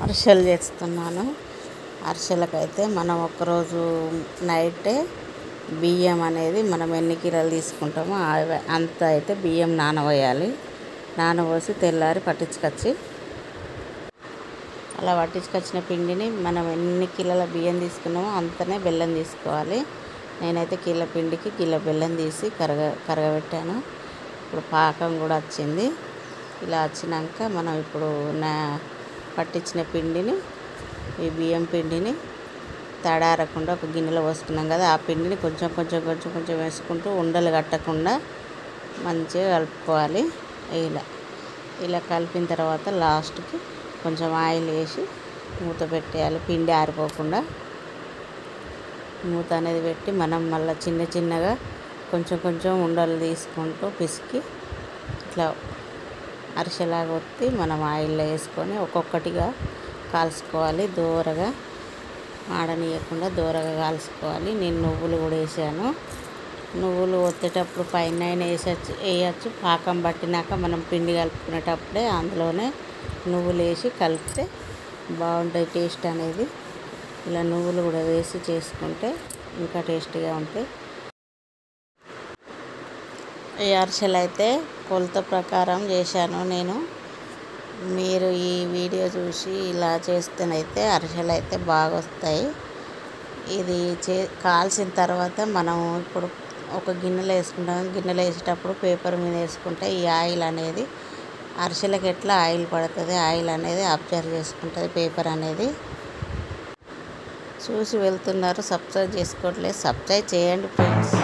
అరిసెలు చేస్తున్నాను. అరిసెలకైతే మనం ఒకరోజు నైటే బియ్యం అనేది మనం ఎన్ని కిలోలు తీసుకుంటామో అంత అయితే బియ్యం నానబోయాలి. నానబోసి తెల్లారి పట్టించుకొచ్చి అలా పట్టించుకొచ్చిన పిండిని మనం ఎన్ని కిలోల బియ్యం తీసుకున్నామో అంతనే బెల్లం తీసుకోవాలి. నేనైతే కిలో పిండికి కిలో బెల్లం తీసి కరగబెట్టాను. ఇప్పుడు పాకం కూడా వచ్చింది. ఇలా వచ్చినాక మనం ఇప్పుడు పట్టించిన పిండిని, ఈ బియ్యం పిండిని తడారకుండా ఒక గిన్నెలో పోసుకున్నాం కదా, ఆ పిండిని కొంచెం కొంచెం కొంచెం కొంచెం వేసుకుంటూ ఉండలు కట్టకుండా మంచిగా కలుపుకోవాలి. ఇలా కలిపిన తర్వాత లాస్ట్కి కొంచెం ఆయిల్ వేసి మూత పెట్టేయాలి. పిండి ఆరిపోకుండా మూత అనేది పెట్టి మనం మళ్ళీ చిన్న చిన్నగా కొంచెం కొంచెం ఉండలు తీసుకుంటూ పిసికి ఇట్లా అరిసెలాగా ఒత్తి మనం ఆయిల్లో వేసుకొని ఒక్కొక్కటిగా కాల్చుకోవాలి. దూరగా ఆడనీయకుండా దూరగా కాల్చుకోవాలి. నేను నువ్వులు కూడా వేసాను. నువ్వులు ఒత్తేటప్పుడు పైన వేయచ్చు. పాకం పట్టినాక మనం పిండి కలుపుకునేటప్పుడే అందులోనే నువ్వులు వేసి కలిపితే బాగుంటుంది టేస్ట్ అనేది. ఇలా నువ్వులు కూడా వేసి చేసుకుంటే ఇంకా టేస్టీగా ఉంటాయి. ఈ అరిసెలు అయితే కొలత ప్రకారం చేశాను నేను. మీరు ఈ వీడియో చూసి ఇలా చేస్తేనైతే అరిసెలు అయితే బాగా వస్తాయి. ఇది కాల్చిన తర్వాత మనం ఇప్పుడు ఒక గిన్నెలో వేసుకుంటాం. గిన్నెలో వేసేటప్పుడు పేపర్ మీద వేసుకుంటే ఈ ఆయిల్ అనేది అరిసెలకు ఎట్లా ఆయిల్ పడుతుంది, ఆయిల్ అనేది అబ్జర్వ్ చేసుకుంటుంది పేపర్ అనేది. చూసి వెళ్తున్నారు, సబ్స్క్రైబ్ చేసుకోవట్లేదు. సబ్స్క్రైబ్ చేయండి ఫ్రెండ్స్.